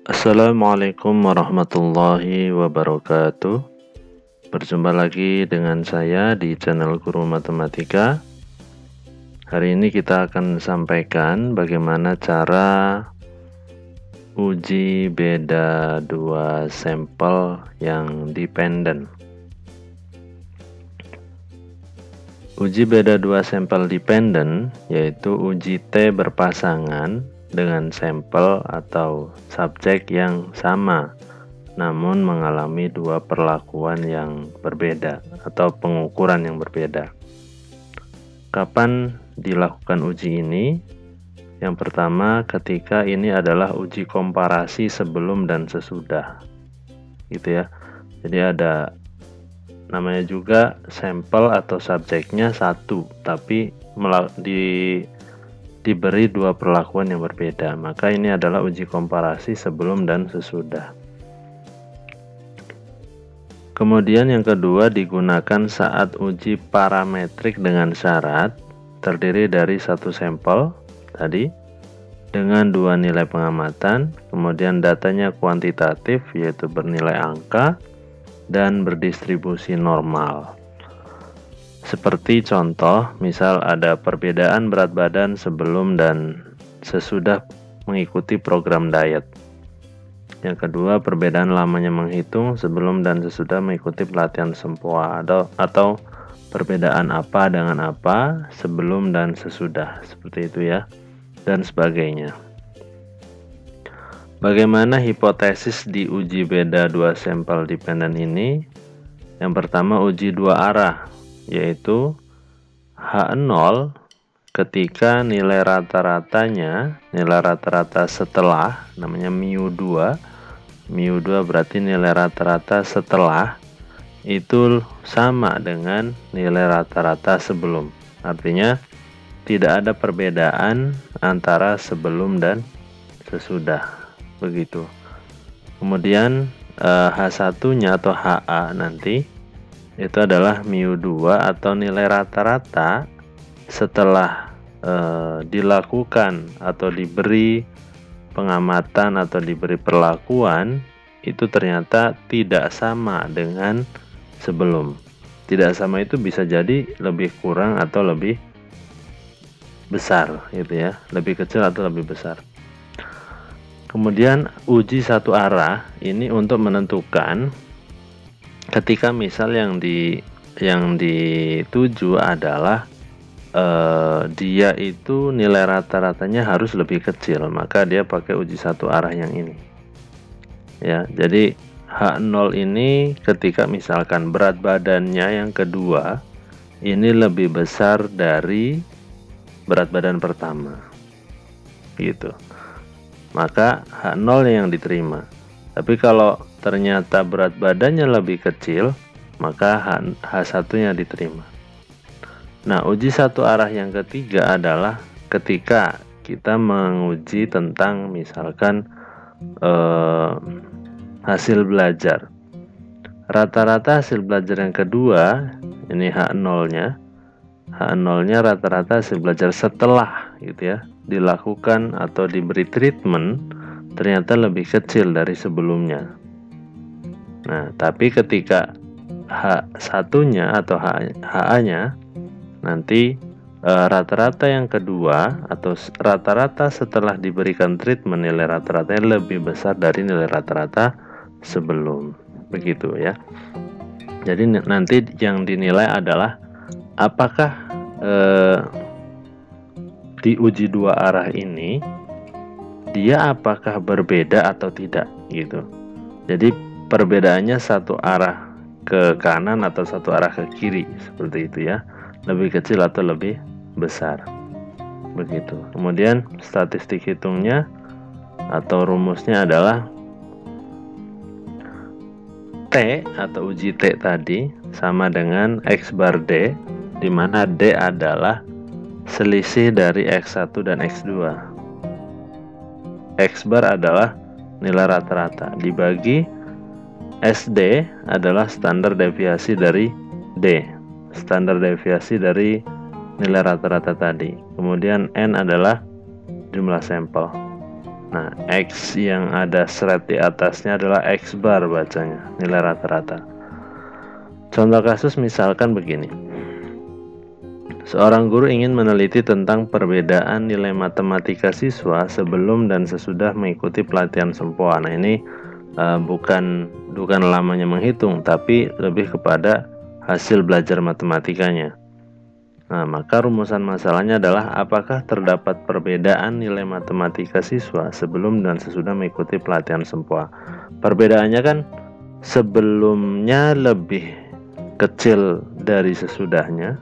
Assalamualaikum warahmatullahi wabarakatuh. Berjumpa lagi dengan saya di channel Guru Matematika. Hari ini kita akan sampaikan bagaimana cara uji beda dua sampel yang dependen. Uji beda dua sampel dependen yaitu uji T berpasangan dengan sampel atau subjek yang sama namun mengalami dua perlakuan yang berbeda atau pengukuran yang berbeda. Kapan dilakukan uji ini? Yang pertama, ketika ini adalah uji komparasi sebelum dan sesudah, gitu ya. Jadi ada namanya juga sampel atau subjeknya satu, tapi diberi dua perlakuan yang berbeda. Maka ini adalah uji komparasi sebelum dan sesudah. Kemudian yang kedua digunakan saat uji parametrik dengan syarat terdiri dari satu sampel tadi dengan dua nilai pengamatan, kemudian datanya kuantitatif yaitu bernilai angka dan berdistribusi normal. Seperti contoh, misal ada perbedaan berat badan sebelum dan sesudah mengikuti program diet. Yang kedua, perbedaan lamanya menghitung sebelum dan sesudah mengikuti pelatihan sempoa atau perbedaan apa dengan apa sebelum dan sesudah, seperti itu ya, dan sebagainya. Bagaimana hipotesis di uji beda dua sampel dependen ini? Yang pertama, uji dua arah, yaitu H0 ketika nilai rata-ratanya, nilai rata-rata setelah, namanya mu2 berarti nilai rata-rata setelah itu sama dengan nilai rata-rata sebelum. Artinya tidak ada perbedaan antara sebelum dan sesudah, begitu. Kemudian H1-nya atau HA nanti itu adalah mu2 atau nilai rata-rata setelah dilakukan atau diberi pengamatan atau diberi perlakuan itu ternyata tidak sama dengan sebelum. Tidak sama itu bisa jadi lebih kurang atau lebih besar gitu ya, lebih kecil atau lebih besar. Kemudian uji satu arah ini untuk menentukan ketika misal yang dituju adalah dia itu nilai rata-ratanya harus lebih kecil, maka dia pakai uji satu arah yang ini ya. Jadi H0 ini ketika misalkan berat badannya yang kedua ini lebih besar dari berat badan pertama gitu, maka H0 yang diterima. Tapi kalau ternyata berat badannya lebih kecil, maka H1-nya diterima. Nah, uji satu arah yang ketiga adalah ketika kita menguji tentang misalkan hasil belajar. Rata-rata hasil belajar yang kedua, ini H0-nya rata-rata hasil belajar setelah gitu ya, dilakukan atau diberi treatment ternyata lebih kecil dari sebelumnya. Nah, tapi ketika H1-nya atau HA-nya nanti rata-rata yang kedua atau rata-rata setelah diberikan treatment nilai rata-ratanya lebih besar dari nilai rata-rata sebelum, begitu ya. Jadi nanti yang dinilai adalah apakah di uji dua arah ini dia apakah berbeda atau tidak gitu. Jadi perbedaannya satu arah ke kanan atau satu arah ke kiri, seperti itu ya, lebih kecil atau lebih besar, begitu. Kemudian statistik hitungnya atau rumusnya adalah T atau uji T tadi sama dengan X bar D, di mana D adalah selisih dari X1 dan X2. X bar adalah nilai rata-rata dibagi SD adalah standar deviasi dari D, standar deviasi dari nilai rata-rata tadi. Kemudian N adalah jumlah sampel. Nah, X yang ada seret di atasnya adalah X bar bacanya, nilai rata-rata. Contoh kasus misalkan begini. Seorang guru ingin meneliti tentang perbedaan nilai matematika siswa sebelum dan sesudah mengikuti pelatihan sempoa. Nah, ini bukan lamanya menghitung, tapi lebih kepada hasil belajar matematikanya. Nah, maka rumusan masalahnya adalah apakah terdapat perbedaan nilai matematika siswa sebelum dan sesudah mengikuti pelatihan sempoa. Perbedaannya kan sebelumnya lebih kecil dari sesudahnya,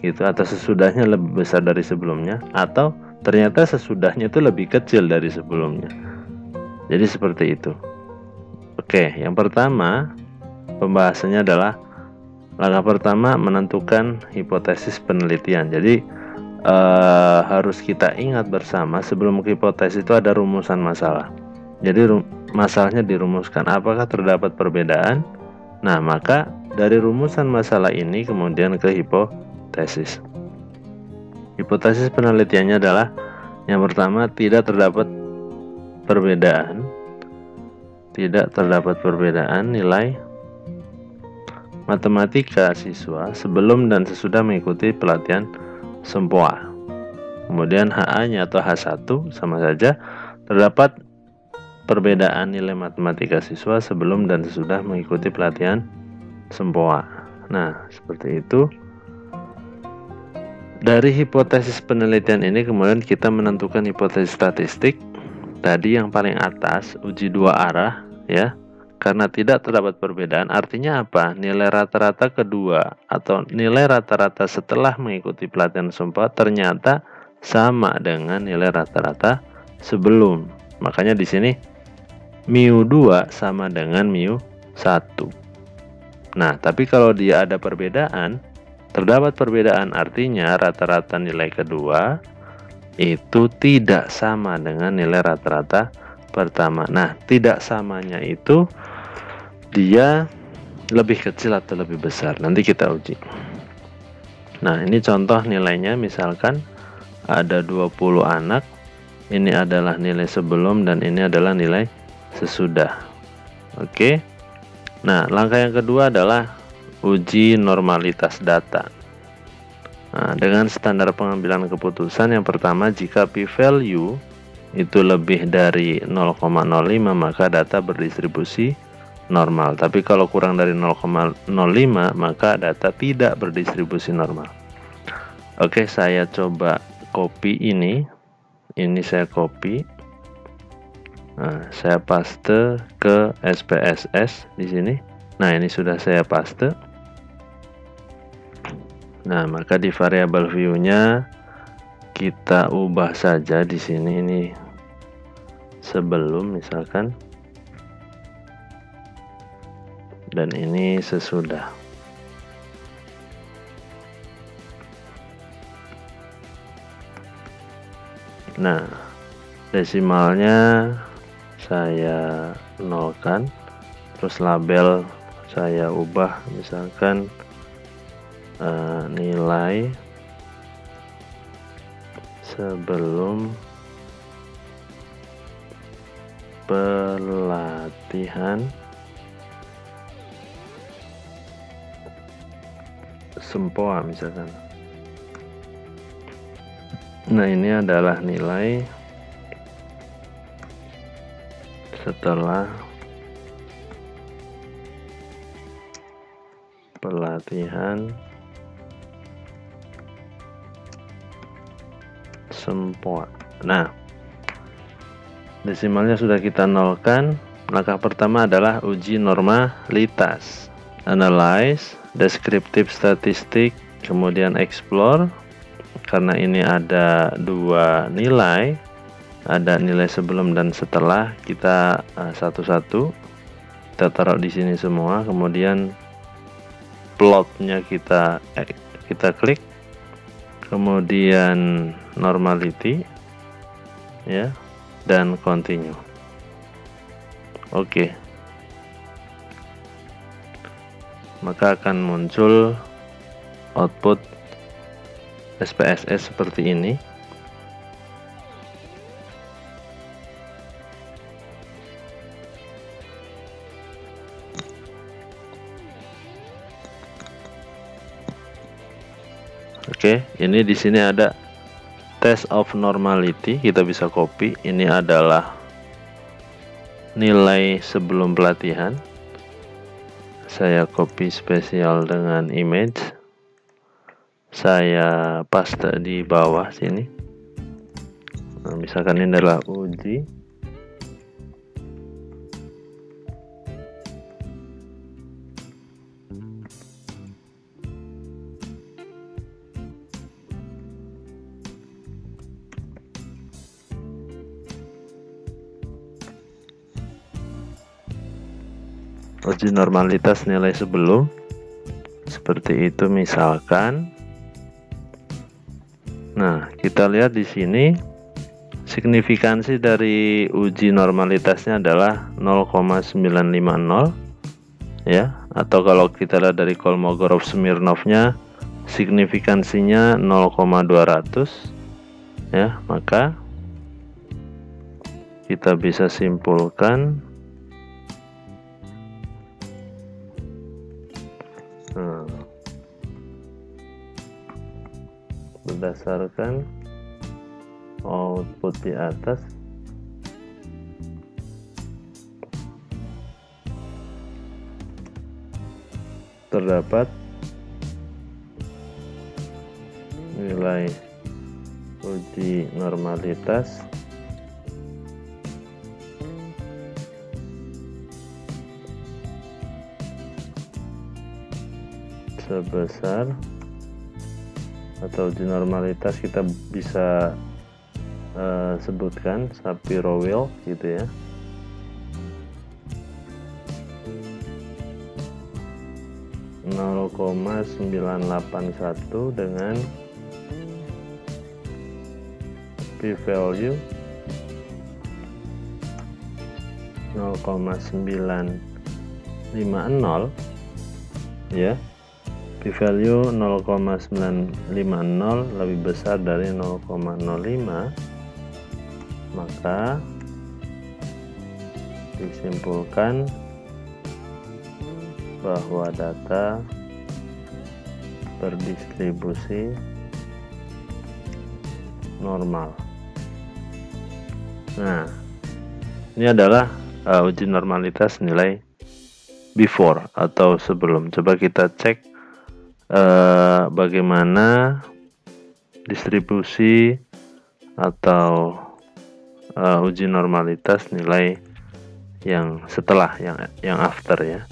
gitu, atau sesudahnya lebih besar dari sebelumnya, atau ternyata sesudahnya itu lebih kecil dari sebelumnya. Jadi seperti itu. Oke, yang pertama pembahasannya adalah langkah pertama menentukan hipotesis penelitian. Jadi harus kita ingat bersama sebelum hipotesis itu ada rumusan masalah. Jadi masalahnya dirumuskan apakah terdapat perbedaan. Nah, maka dari rumusan masalah ini kemudian ke hipotesis. Hipotesis penelitiannya adalah yang pertama tidak terdapat perbedaan nilai matematika siswa sebelum dan sesudah mengikuti pelatihan sempoa. Kemudian HA-nya atau H1 sama saja, terdapat perbedaan nilai matematika siswa sebelum dan sesudah mengikuti pelatihan sempoa. Nah, seperti itu. Dari hipotesis penelitian ini kemudian kita menentukan hipotesis statistik. Tadi yang paling atas, uji dua arah, ya. Karena tidak terdapat perbedaan, artinya apa? Nilai rata-rata kedua atau nilai rata-rata setelah mengikuti pelatihan sempoa ternyata sama dengan nilai rata-rata sebelum. Makanya di sini mu2 sama dengan mu1. Nah, tapi kalau dia ada perbedaan, terdapat perbedaan artinya rata-rata nilai kedua itu tidak sama dengan nilai rata-rata pertama. Nah, tidak samanya itu dia lebih kecil atau lebih besar, nanti kita uji. Nah, ini contoh nilainya, misalkan ada 20 anak, ini adalah nilai sebelum dan ini adalah nilai sesudah. Oke. Nah, langkah yang kedua adalah uji normalitas data. Nah, dengan standar pengambilan keputusan yang pertama, jika p-value itu lebih dari 0,05 maka data berdistribusi normal. Tapi kalau kurang dari 0,05 maka data tidak berdistribusi normal. Oke, saya coba copy ini. Ini saya copy. Nah, saya paste ke SPSS di sini. Nah, ini sudah saya paste. Nah, maka di variabel view-nya kita ubah saja di sini, ini sebelum misalkan, dan ini sesudah. Nah, desimalnya saya nolkan, terus label saya ubah misalkan nilai sebelum pelatihan sempoa misalkan. Nah, ini adalah nilai setelah pelatihan sempoa. Nah, desimalnya sudah kita nolkan. Langkah pertama adalah uji normalitas, analyze, descriptive statistik, kemudian explore. Karena ini ada dua nilai, ada nilai sebelum dan setelah, kita satu-satu kita taruh di sini semua. Kemudian plotnya kita klik, kemudian normality, ya, dan continue. Oke. Maka akan muncul output SPSS seperti ini. Oke, ini di sini ada test of normality, kita bisa copy. Ini adalah nilai sebelum pelatihan. Saya copy spesial dengan image, saya paste di bawah sini. Nah, misalkan ini adalah uji. Uji normalitas nilai sebelum, seperti itu misalkan. Nah, kita lihat di sini signifikansi dari uji normalitasnya adalah 0,950 ya, atau kalau kita lihat dari Kolmogorov-Smirnovnya signifikansinya 0,200 ya. Maka kita bisa simpulkan berdasarkan output di atas, terdapat nilai uji normalitas sebesar, atau uji normalitas kita bisa sebutkan Shapiro-Wilk gitu ya. (0,981) dengan p-value 0,950 ya. P-value 0,950 lebih besar dari 0,05, maka disimpulkan bahwa data berdistribusi normal. Nah, ini adalah uji normalitas nilai before atau sebelum. Coba kita cek bagaimana distribusi atau uji normalitas nilai yang setelah, yang after ya.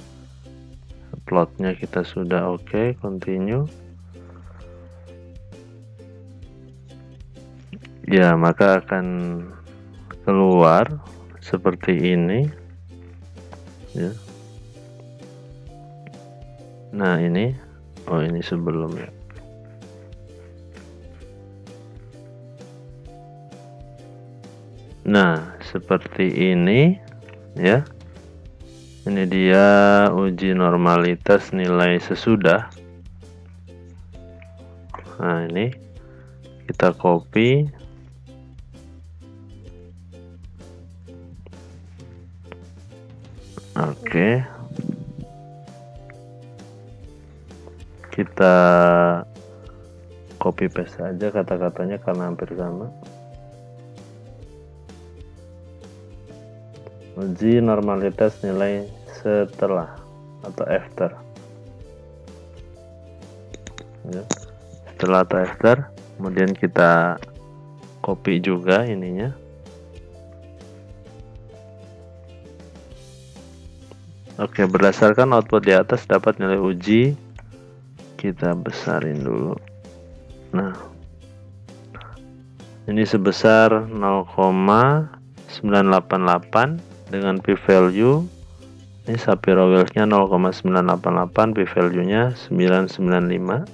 Plotnya kita sudah oke, continue. Ya, maka akan keluar seperti ini ya. Nah, ini ini sebelum ya. Nah, seperti ini ya. Ini dia uji normalitas nilai sesudah. Nah, ini kita copy. Oke. Kita copy paste aja kata-katanya karena hampir sama. Uji normalitas nilai setelah atau after ya. Setelah atau after, kemudian kita copy juga ininya. Oke, berdasarkan output di atas dapat nilai uji, kita besarin dulu. Nah, ini sebesar 0,988 dengan p-value, ini Shapiro-Wilknya 0,988, p-value-nya 995.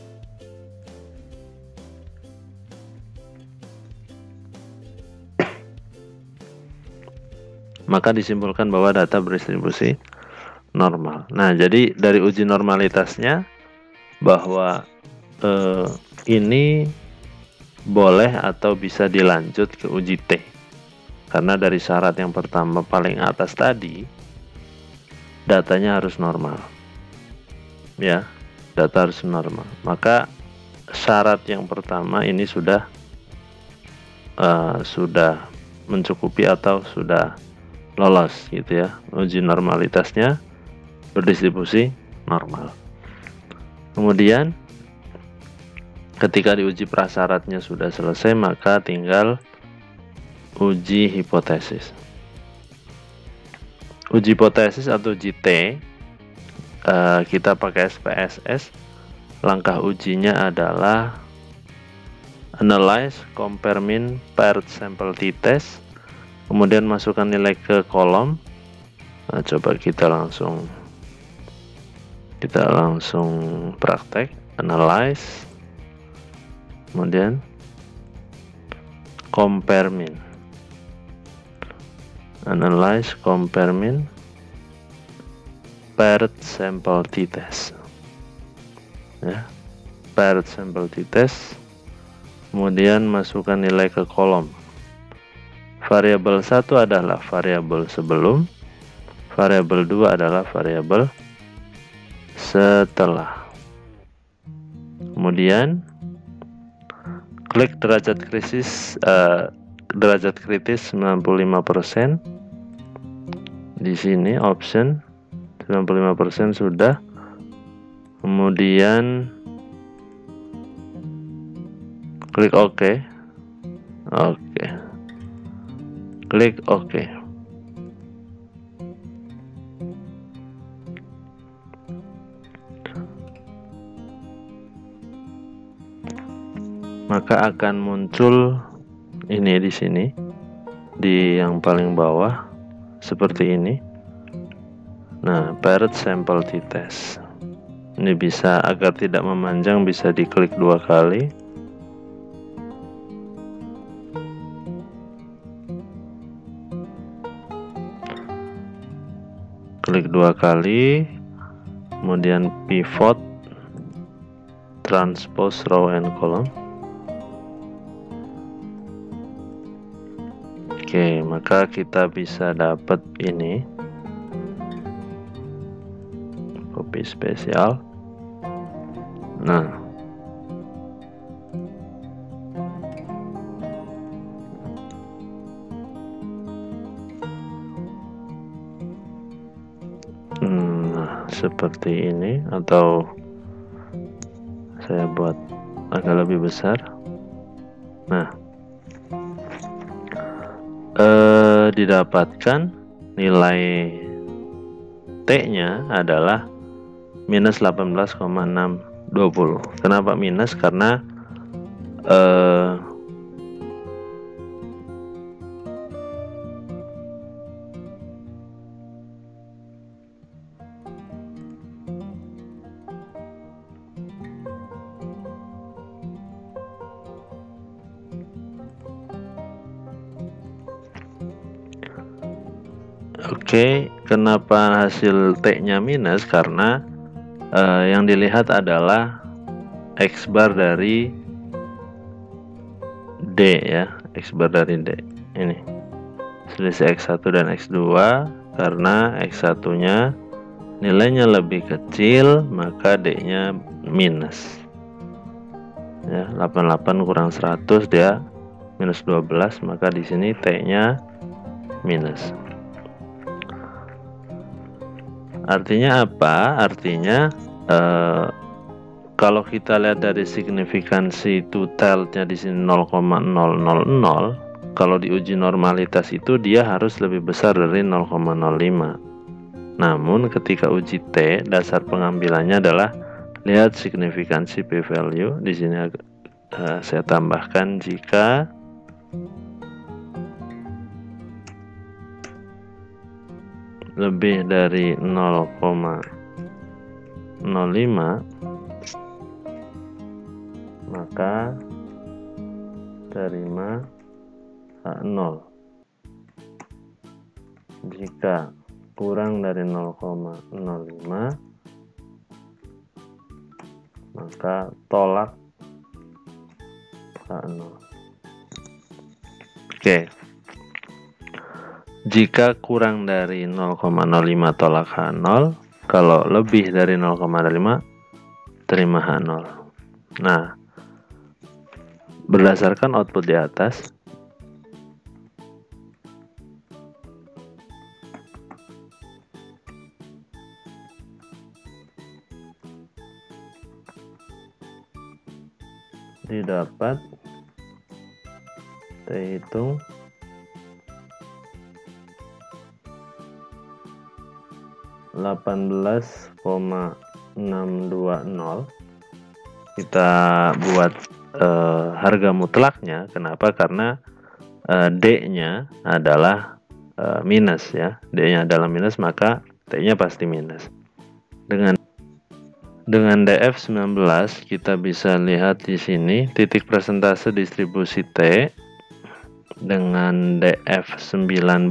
Maka disimpulkan bahwa data berdistribusi normal. Nah, jadi dari uji normalitasnya bahwa ini boleh atau bisa dilanjut ke uji T. Karena dari syarat yang pertama paling atas tadi, datanya harus normal. Ya, data harus normal. Maka syarat yang pertama ini sudah mencukupi atau sudah lolos gitu ya, uji normalitasnya berdistribusi normal. Kemudian ketika diuji prasyaratnya sudah selesai, maka tinggal uji hipotesis. Uji hipotesis atau uji T, kita pakai SPSS. Langkah ujinya adalah analyze, compare mean, paired sample t-test, kemudian masukkan nilai ke kolom. Nah, coba kita langsung praktek. Analyze, kemudian compare mean. Analyze, compare mean, paired sample t-test. Ya, paired sample t-test, kemudian masukkan nilai ke kolom. Variabel 1 adalah variabel sebelum, variabel 2 adalah variabel setelah. Kemudian klik derajat kritis 95%. Di sini option 95% sudah. Kemudian klik OK. Klik OK. Maka akan muncul ini di sini, di yang paling bawah seperti ini. Nah, paired sample t-test. Ini bisa, agar tidak memanjang, bisa diklik 2 kali. Klik 2 kali, kemudian pivot, transpose row and column. Oke, maka kita bisa dapat ini, copy spesial. Nah, seperti ini, atau saya buat agak lebih besar. Nah, didapatkan nilai T-nya adalah minus 18,620. Kenapa minus? Karena Oke, kenapa hasil T-nya minus? Karena yang dilihat adalah X bar dari D ya, X bar dari D. Ini selisih X1 dan X2, karena X1 nya nilainya lebih kecil, maka D nya minus ya. 88 kurang 100 dia minus 12, maka di sini T nya minus. Artinya apa? Artinya kalau kita lihat dari signifikansi totalnya di sini 0,000, kalau diuji normalitas itu dia harus lebih besar dari 0,05. Namun ketika uji T, dasar pengambilannya adalah lihat signifikansi p-value. Di sini saya tambahkan jika lebih dari 0,05, maka terima H0. Jika kurang dari 0,05, maka tolak H0. Oke. Jika kurang dari 0,05 tolak H0, kalau lebih dari 0,05 terima H0. Nah, berdasarkan output di atas. Didapat kita hitung 18,620. Kita buat harga mutlaknya. Kenapa? Karena D-nya adalah minus ya. D-nya adalah minus, maka T-nya pasti minus. Dengan DF19 kita bisa lihat di sini titik persentase distribusi T dengan DF19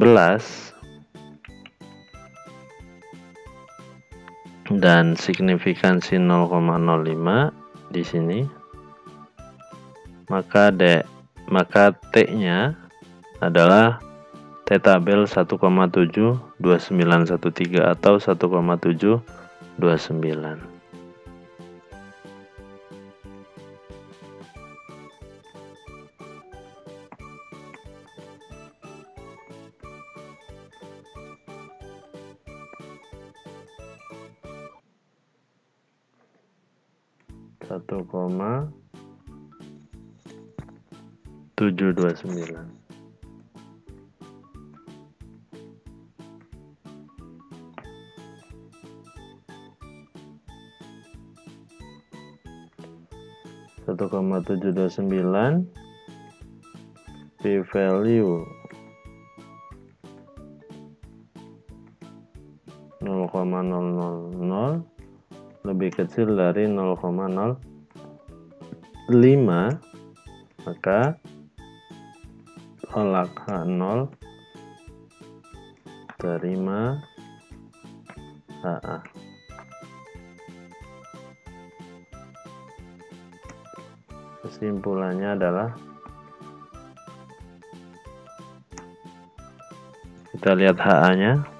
dan signifikansi 0,05 di sini. Maka T-nya adalah T tabel 1,72913 atau 1,729. Satu koma 729. Satu koma 729 P value 0,000 lebih kecil dari 0,05, maka tolak H0, terima HA. Kesimpulannya adalah kita lihat HA-nya.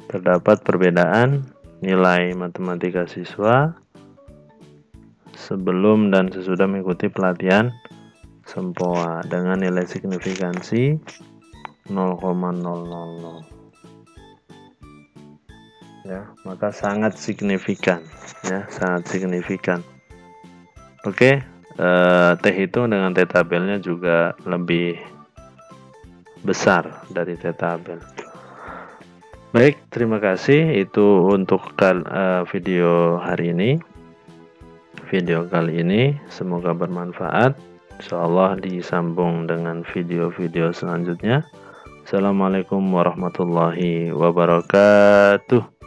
Terdapat perbedaan nilai matematika siswa sebelum dan sesudah mengikuti pelatihan Sempoa dengan nilai signifikansi 0,000. Ya, maka sangat signifikan ya, sangat signifikan. Oke, T hitung dengan T tabelnya juga lebih besar dari T tabel. Baik, terima kasih. Itu untuk video hari ini. Video kali ini semoga bermanfaat. Insyaallah disambung dengan video-video selanjutnya. Assalamualaikum warahmatullahi wabarakatuh.